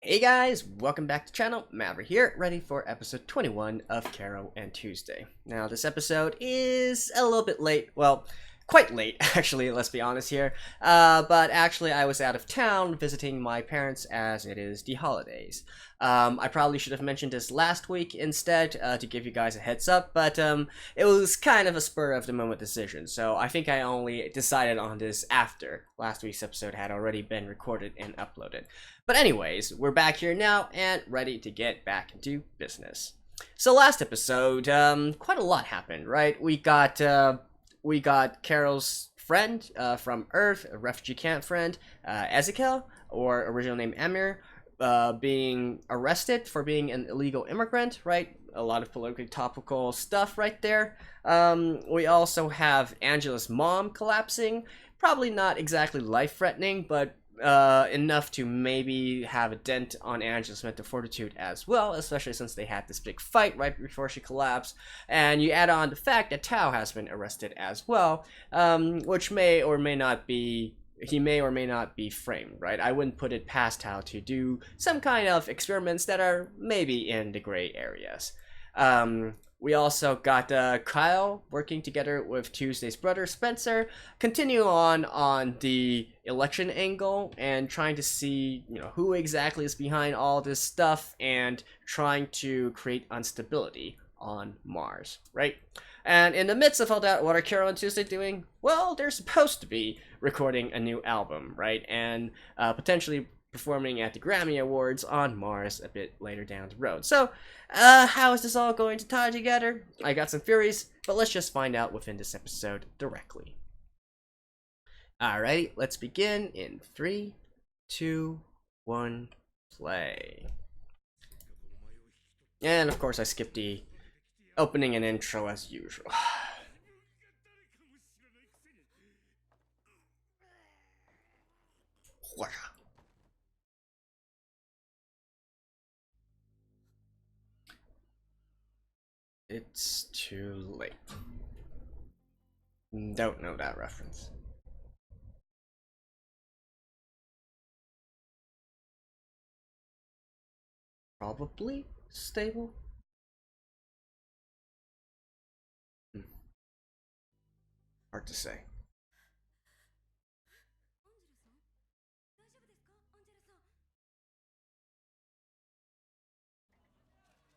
Hey guys, welcome back to the channel. Maverick here, ready for episode 21 of Carole and Tuesday. Now this episode is a little bit late, well, quite late actually, let's be honest here. But actually I was out of town visiting my parents as it is the holidays. I probably should have mentioned this last week instead to give you guys a heads up, but it was kind of a spur of the moment decision, so I think I only decided on this after last week's episode had already been recorded and uploaded. But anyways, we're back here now and ready to get back into business. So last episode, quite a lot happened, right? We got Carole's friend from Earth, a refugee camp friend, Ezekiel, or original name Emir, being arrested for being an illegal immigrant, right? A lot of politically topical stuff right there. We also have Angela's mom collapsing. Probably not exactly life-threatening, but enough to maybe have a dent on Angela's mental fortitude as well, especially since they had this big fight right before she collapsed. And you add on the fact that Tao has been arrested as well, which may or may not be framed, right? I wouldn't put it past Tao to do some kind of experiments that are maybe in the gray areas. We also got Kyle working together with Tuesday's brother Spencer, continue on the election angle and trying to see, who exactly is behind all this stuff and trying to create instability on Mars, right? And in the midst of all that, what are Carole and Tuesday doing? Well, they're supposed to be recording a new album, right? And potentially performing at the Grammy Awards on Mars a bit later down the road. So, how is this all going to tie together? I got some theories, but let's just find out within this episode directly. Alrighty, let's begin in 3, 2, 1, play. And of course I skipped the opening and intro as usual. It's too late. Don't know that reference. Probably stable. Hard to say.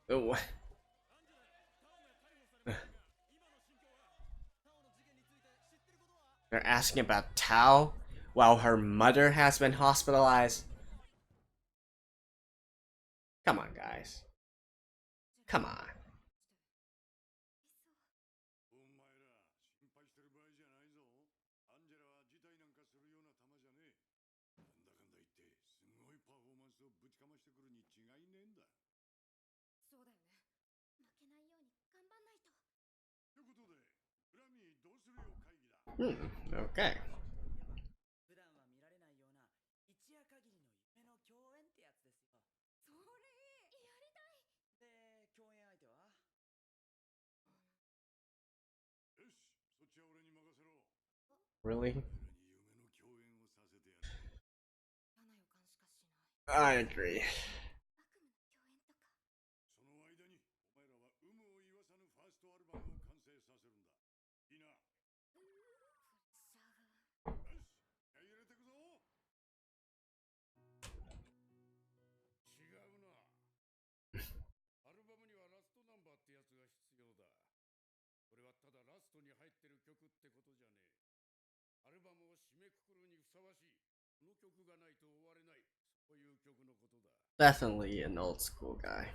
Oh. They're asking about Tao while her mother has been hospitalized. Come on, guys. Come on. Okay. Really? I agree. Definitely an old school guy.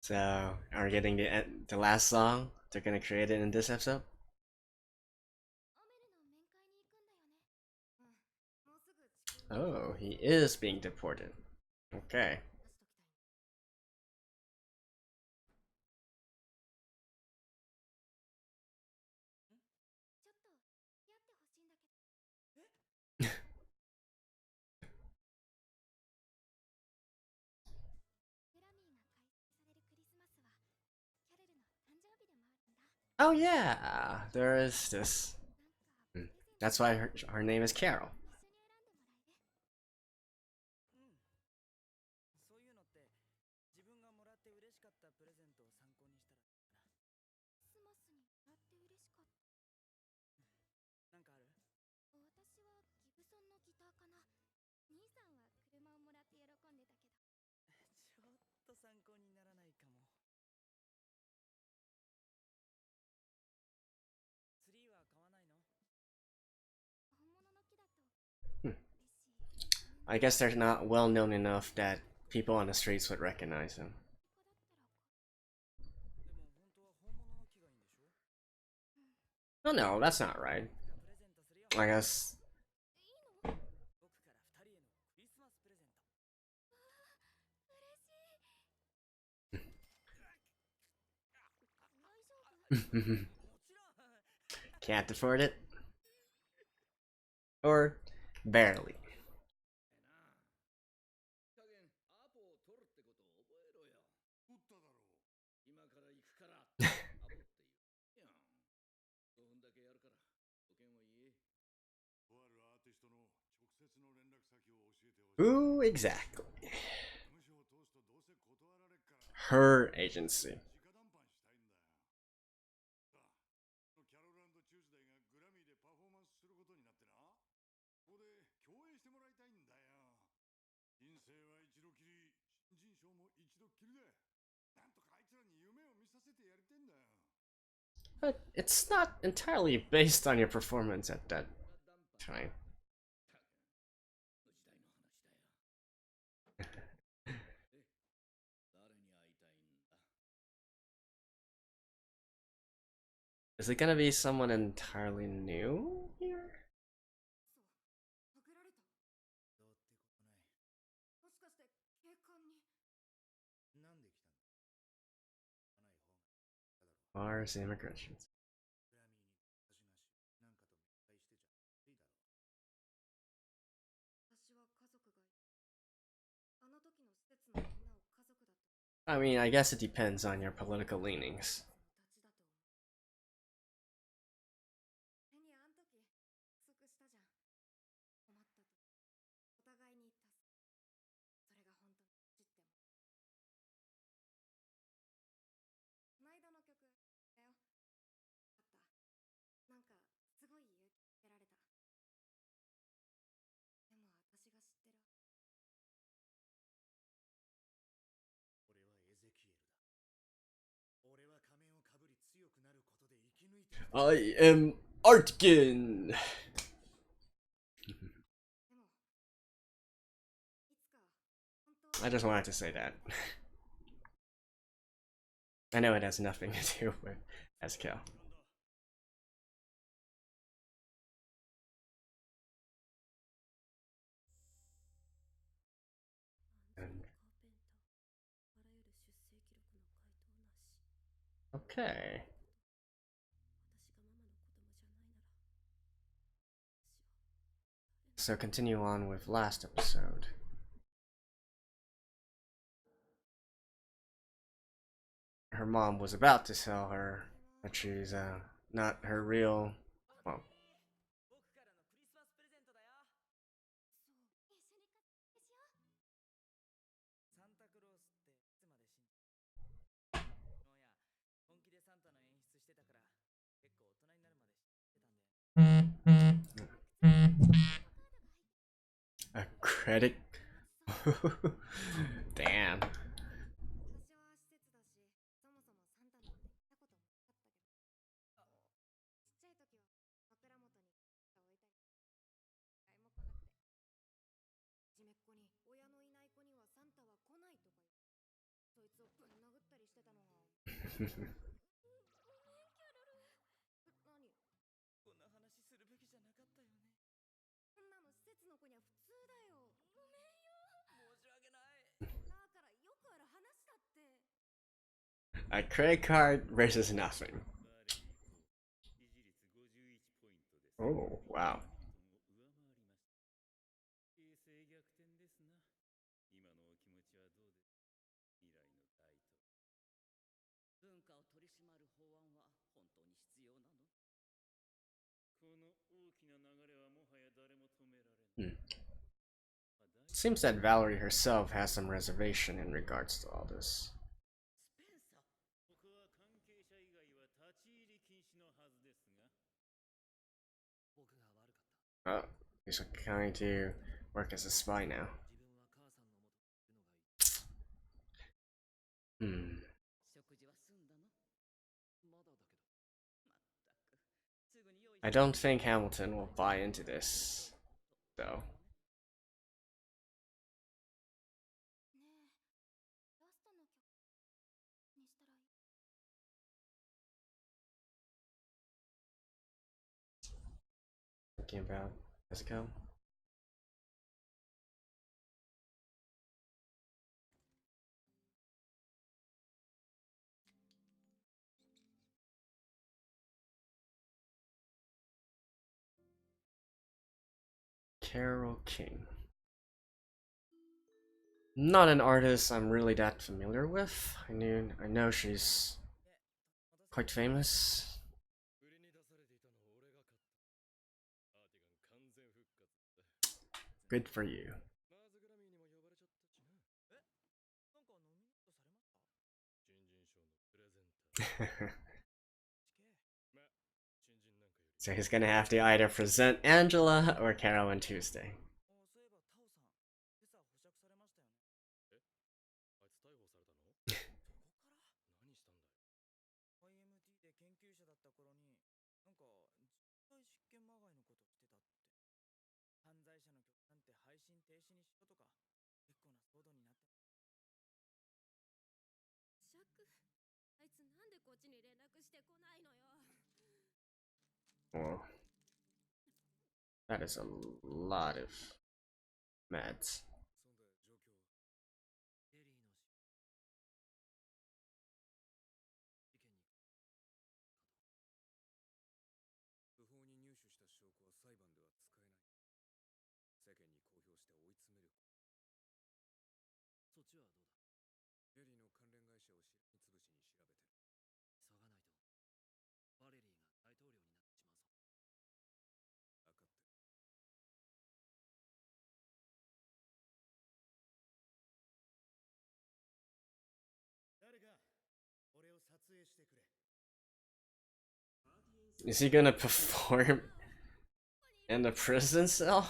So, are we getting the last song they're gonna create it in this episode? Oh, he is being deported. Okay. Oh yeah, there is this. Hmm. That's why her name is Carol. そういうのって自分がもらって嬉しかったプレゼントを参考にしたらクリスマスにもらって嬉しかったなんかある私はギブソンのギターかな兄さんは車をもらって喜んでたけどちょっと参考にならないかもツリーは買わないの本物の木だと Hmm. I guess they're not well known enough that people on the streets would recognize them. でも本当は本物の木がいいんでしょ Oh no, that's not right. いつかプレゼントするよ I guess. いいの僕から二人へのクリスマスプレゼント嬉しい大丈夫 Can't afford it. Or barely. 加減アポを取るってことを覚えろよ取っただろう今から行くからアポって言うやん5分だけやるから保険はいいとあるアーティストの直接の連絡先を教えてほしい Ooh, exactly. 無償を通すとどうせ断られっから Her agency. 直談判したいんだよさあキャロル&チューズデイがグラミーでパフォーマンスすることになってなここで共演してもらいたいんだよ人生は一度きり新人賞も一度きりだなんとかあいつらに夢を見させてやりてんだよ But it's not entirely based on your performance at that time. 誰に会いたいんだ Is it gonna be someone entirely new here? そうパクられたどうってことないもしかして警官になんで来たんだ来ない方がいいだろう Mars immigrations. グラミーに恥なしなんかと面会してちゃ悪いだろう私は家族がいるあの時の施設のみんなを家族だと I mean, I guess it depends on your political leanings. たちだと思う手にあん時約束したじゃん困った時お互いに助けそれが本当に知ってもこないだの曲だよあったなんかすごい勇気づけられたでも私が知ってる俺はエゼキエルだ俺は仮面をかぶり強くなることで生き抜いて I am Artkin! でもいつか本当 I just wanted to say that. I know it has nothing to do with SKL. Okay. So continue on with last episode. Her mom was about to tell her that she's not her real. Well, 僕からのクリスマスプレゼントだよそう一緒に買ってしようサンタクロースっていつまで信じおや本気でサンタの演出してたから結構大人になるまで知ってたんで a credit. Damn. 私は施設だしそもそもサンタなんて行ったこともなかったけどちっちゃい時は枕元に置いたり買いも来なくてじめっ子に親のいない子にはサンタは来ないとか言ってそいつをぶん殴ったりしてたのがごめんキャロル何こんな話するべきじゃなかったよねこんなの施設の子には普通だよごめんよ申し訳ないだからよくある話だって A credit card versus nothing. Oh, wow. 文化を取り締まる法案は本当に Seems that Valerie herself has some reservation in regards to all this. Oh, he's going to work as a spy now. I don't think Hamilton will buy into this, though. Thinking about Mexico. Carole King. Not an artist I'm really that familiar with. I know she's quite famous. Good for you. So he's gonna have to either present Angela or Carole Tuesday. Oh, that is a lot of meds. Is he gonna perform in the prison cell?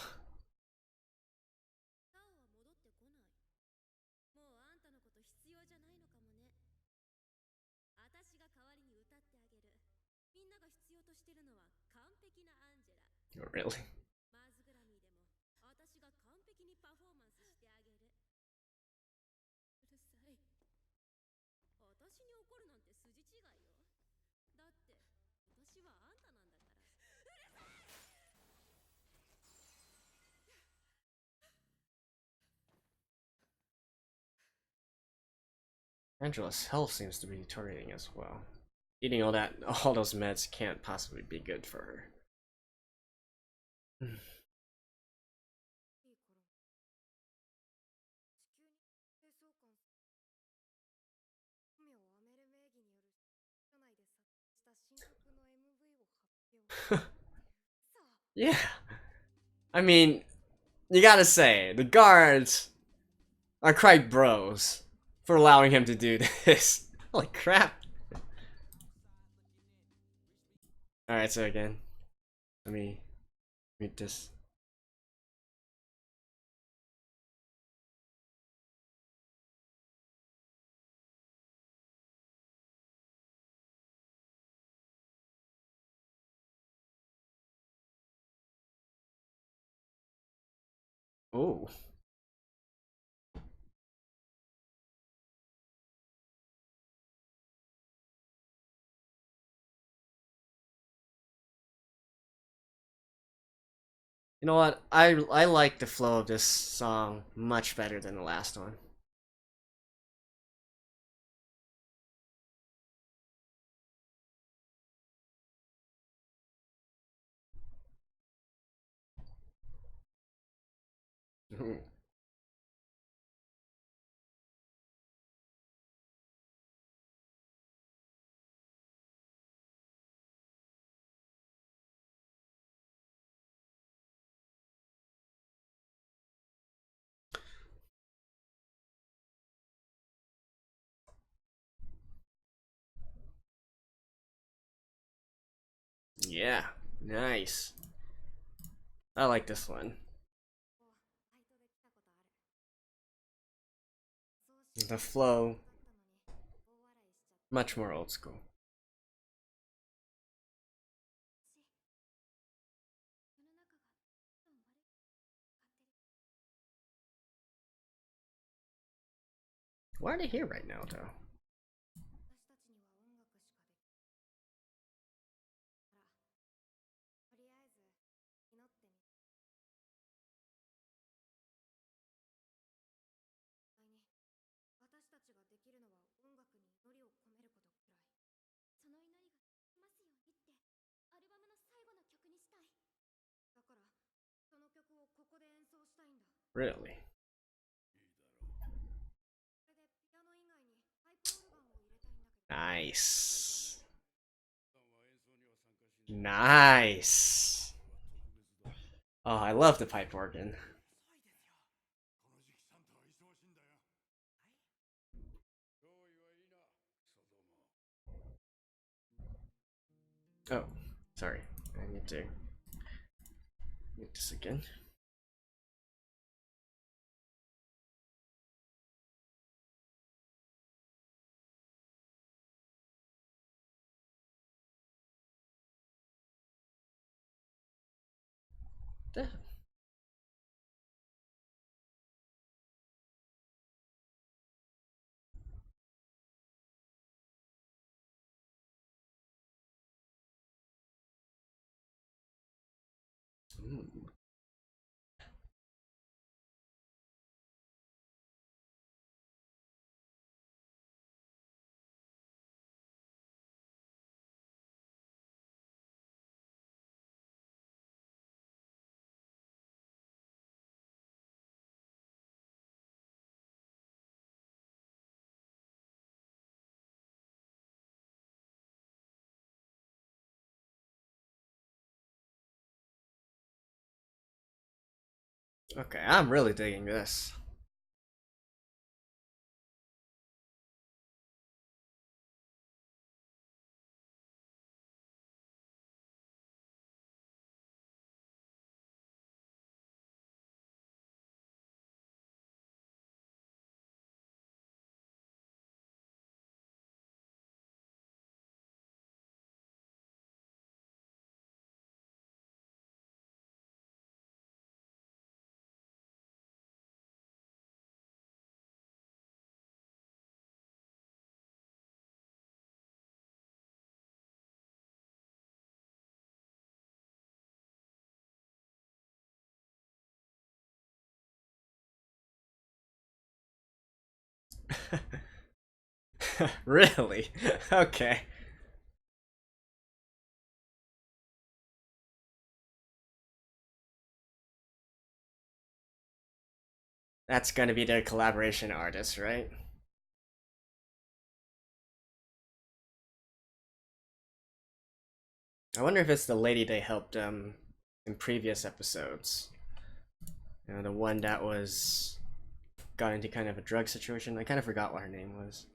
Really? Angela's health seems to be deteriorating as well. Eating all those meds can't possibly be good for her. Yeah. I mean, you gotta say, the guards are quite bros for allowing him to do this. Holy crap. Alright, so again, let me mute this. Oh. You know what? I like the flow of this song much better than the last one. Yeah, nice. I like this one. The flow, much more old school. Why are they here right now, though? Really? Nice. Nice. Oh, I love the pipe organ. Oh, sorry. I need to mute this again. The Ooh. Okay, I'm really digging this. Really? Okay. That's gonna be their collaboration artist, right? I wonder if it's the lady they helped in previous episodes. You know, the one that was got into kind of a drug situation. I kind of forgot what her name was.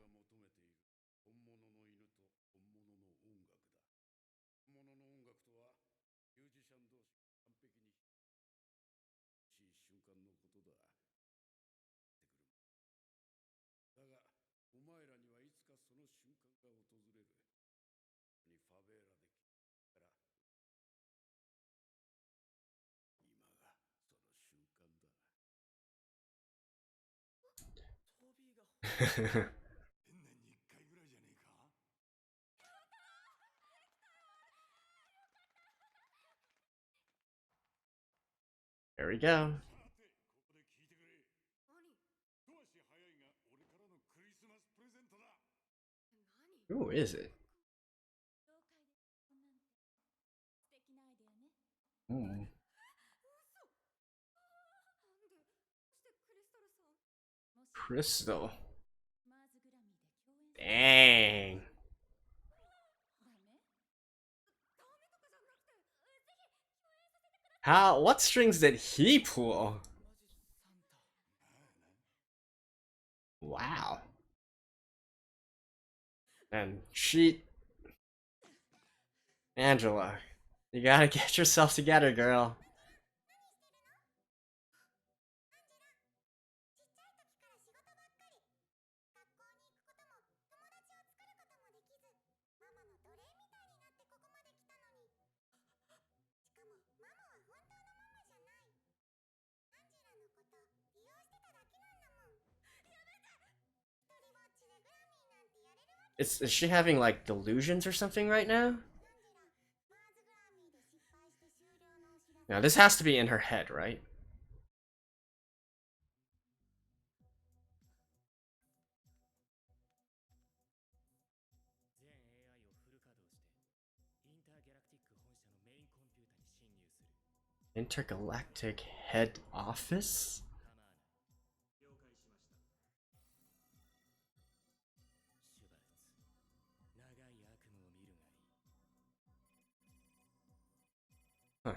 There we go. Who is it? Hmm. Crystal. Dang. How? What strings did he pull? Wow. And she, Angela. You gotta get yourself together, girl. Is she having like delusions or something right now? Now this has to be in her head, right? Intergalactic head office? Huh.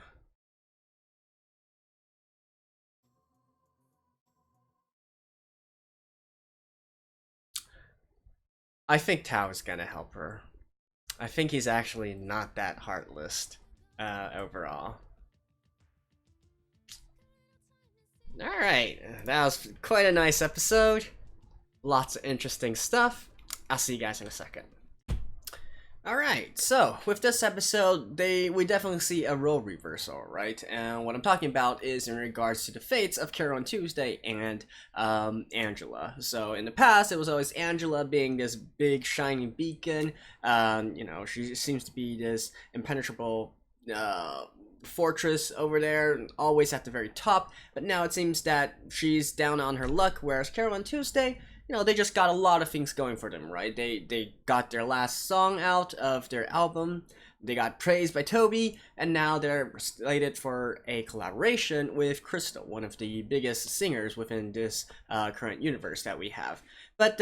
I think Tao is gonna help her. I think he's actually not that heartless overall. Alright, that was quite a nice episode. Lots of interesting stuff. I'll see you guys in a second. Alright, so with this episode, we definitely see a role reversal, right? And what I'm talking about is in regards to the fates of Carole Tuesday and Angela. So in the past, it was always Angela being this big shining beacon. You know, she seems to be this impenetrable fortress over there, always at the very top. But now it seems that she's down on her luck, whereas Carole Tuesday, you know, they just got a lot of things going for them, right? They got their last song out of their album, they got praised by Toby, and now they're slated for a collaboration with Crystal, one of the biggest singers within this current universe that we have. But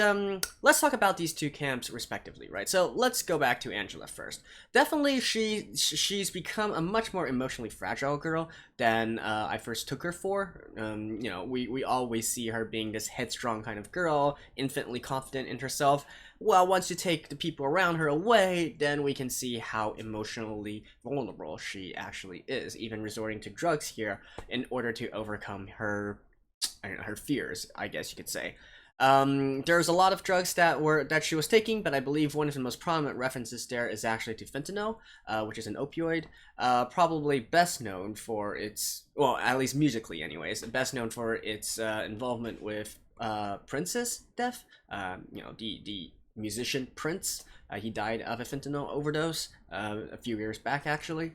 let's talk about these two camps respectively, right? So let's go back to Angela first. Definitely, she's become a much more emotionally fragile girl than I first took her for. You know, we always see her being this headstrong kind of girl, infinitely confident in herself. Well, once you take the people around her away, then we can see how emotionally vulnerable she actually is, even resorting to drugs here in order to overcome her fears, I guess you could say. There's a lot of drugs that she was taking, but I believe one of the most prominent references there is actually to fentanyl, which is an opioid, probably best known for its, well, at least musically anyways, best known for its involvement with Prince's death. You know, the musician Prince. He died of a fentanyl overdose a few years back, actually.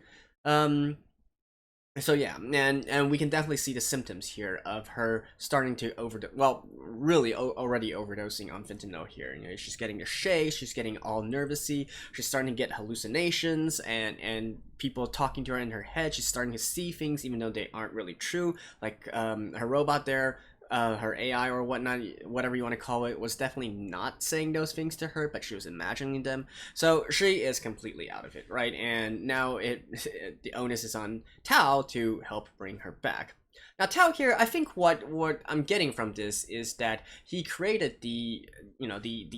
So yeah, and we can definitely see the symptoms here of her starting to overdose. Well, really already overdosing on fentanyl here. You know, she's getting a shake, she's getting all nervousy, she's starting to get hallucinations and people talking to her in her head. She's starting to see things even though they aren't really true. Like her robot there, her AI or whatnot, whatever you want to call it, was definitely not saying those things to her, but she was imagining them. So she is completely out of it, right? And now the onus is on Tao to help bring her back. Now Tao here, I think what I'm getting from this is that he created the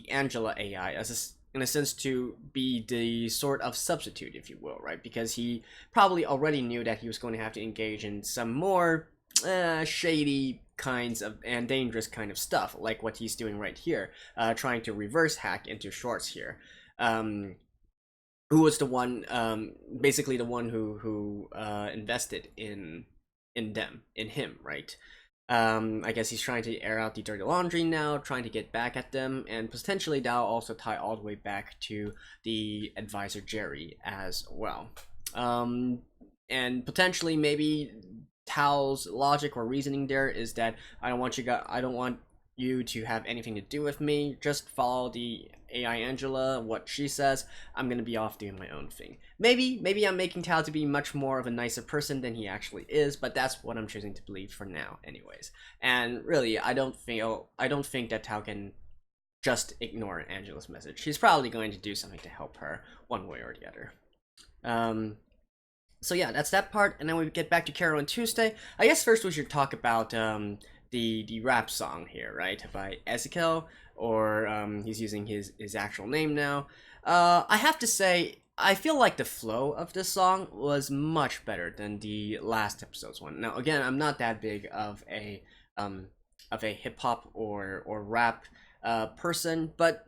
Angela AI as in a sense to be the sort of substitute, if you will, right? Because he probably already knew that he was going to have to engage in some more shady kinds of and dangerous kind of stuff, like what he's doing right here, trying to reverse hack into Shorts here, who was the one, basically the one who invested in him, right? I guess he's trying to air out the dirty laundry now, trying to get back at them, and potentially that'll also tie all the way back to the advisor Jerry as well. And potentially maybe Tao's logic or reasoning there is that I don't want you to have anything to do with me. Just follow the AI Angela, what she says. I'm gonna be off doing my own thing. Maybe I'm making Tao to be much more of a nicer person than he actually is, but that's what I'm choosing to believe for now, anyways. And really, I don't think that Tao can just ignore Angela's message. She's probably going to do something to help her one way or the other. So yeah, that's that part, and then we get back to Carole and Tuesday. I guess first we should talk about the rap song here, right, by Ezekiel, or he's using his actual name now. I have to say, I feel like the flow of this song was much better than the last episode's one. Now, again, I'm not that big of a hip hop or rap person, but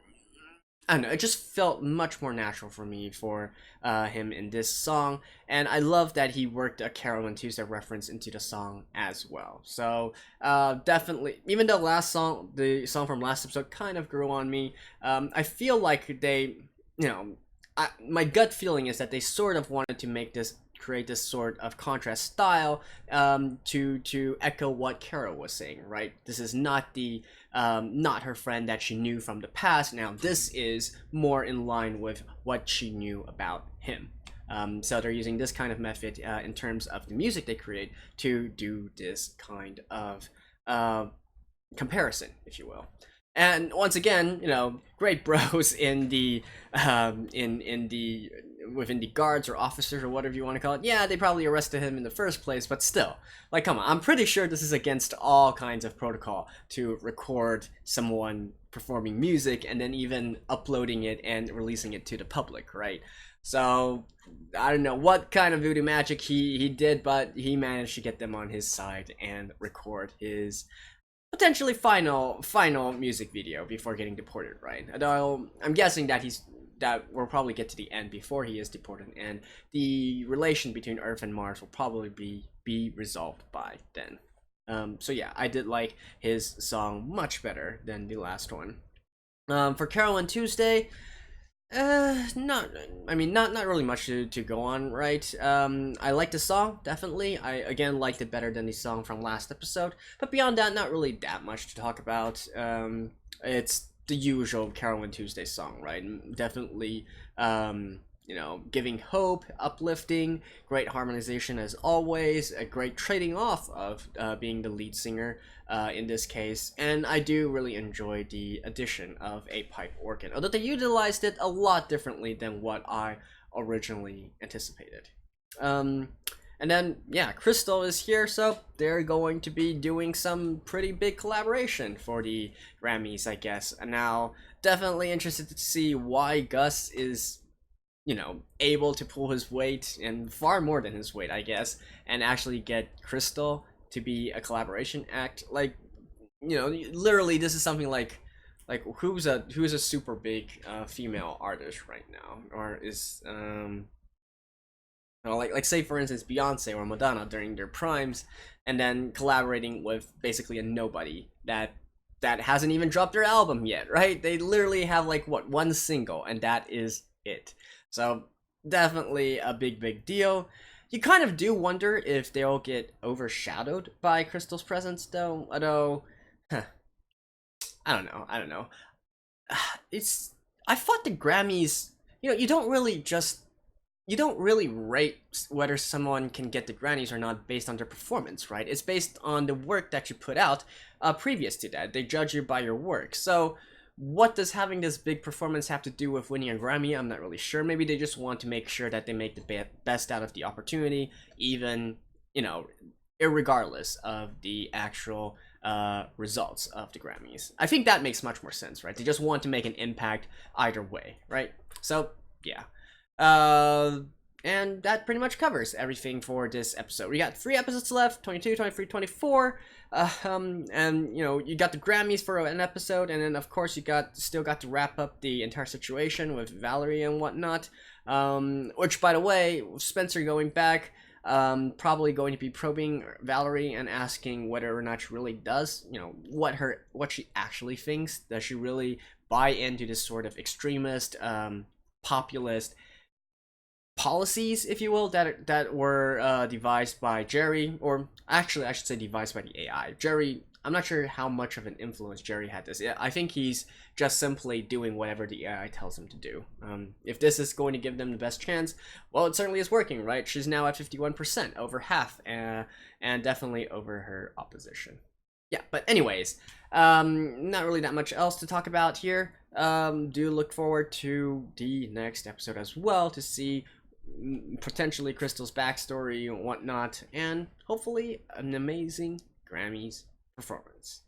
I don't know, it just felt much more natural for me for him in this song, and I love that he worked a Carole Tuesday reference into the song as well. So definitely, even though the song from last episode kind of grew on me, I feel like they, my gut feeling is that they sort of wanted to create this sort of contrast style to echo what Carole was saying, right? This is not not her friend that she knew from the past. Now this is more in line with what she knew about him. So they're using this kind of method in terms of the music they create to do this kind of comparison, if you will. And once again, great bros in the within the guards or officers or whatever you want to call it. Yeah, they probably arrested him in the first place, but still, like, come on, I'm pretty sure this is against all kinds of protocol to record someone performing music and then even uploading it and releasing it to the public, right? So I don't know what kind of voodoo magic he did, but he managed to get them on his side and record his potentially final music video before getting deported, right? Although I'm guessing that we'll probably get to the end before he is deported, and the relation between Earth and Mars will probably be resolved by then. So yeah, I did like his song much better than the last one. For Carole Tuesday, not really much to go on, right? I like the song, definitely. I again liked it better than the song from last episode, but beyond that, not really that much to talk about. It's the usual Carole Tuesday song, right? Definitely, giving hope, uplifting, great harmonization as always, a great trading off of being the lead singer in this case, and I do really enjoy the addition of a pipe organ, although they utilized it a lot differently than what I originally anticipated. And then, yeah, Crystal is here, so they're going to be doing some pretty big collaboration for the Grammys, I guess. And now, definitely interested to see why Gus is, able to pull his weight, and far more than his weight, I guess, and actually get Crystal to be a collaboration act. Like, literally, this is something like who's a super big female artist right now, or is like say for instance Beyonce or Madonna during their primes, and then collaborating with basically a nobody that hasn't even dropped their album yet, right? They literally have like one single, and that is it. So definitely a big deal. You kind of do wonder if they'll get overshadowed by Crystal's presence, though. Although, I don't know. I thought the Grammys, you don't really rate whether someone can get the Grammys or not based on their performance, right? It's based on the work that you put out previous to that. They judge you by your work. So what does having this big performance have to do with winning a Grammy? I'm not really sure. Maybe they just want to make sure that they make the best out of the opportunity, even, irregardless of the actual results of the Grammys. I think that makes much more sense, right? They just want to make an impact either way, right? So, yeah. And that pretty much covers everything for this episode. We got 3 episodes left, 22, 23, 24. And you got the Grammys for an episode, and then of course you still got to wrap up the entire situation with Valerie and whatnot. Which, by the way, Spencer going back, probably going to be probing Valerie and asking whether or not she really does, what she actually thinks. Does she really buy into this sort of extremist, populist policies, if you will, that were devised by Jerry, or actually I should say devised by the AI. Jerry, I'm not sure how much of an influence Jerry had this. I think he's just simply doing whatever the AI tells him to do. If this is going to give them the best chance, well, it certainly is working, right? She's now at 51%, over half, and definitely over her opposition. Yeah, but anyways, not really that much else to talk about here. Do look forward to the next episode as well to see potentially Crystal's backstory and whatnot, and hopefully an amazing Grammys performance.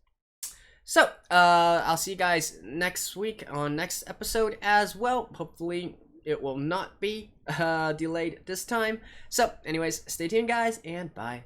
So, I'll see you guys next week on next episode as well. Hopefully, it will not be delayed this time. So, anyways, stay tuned, guys, and bye.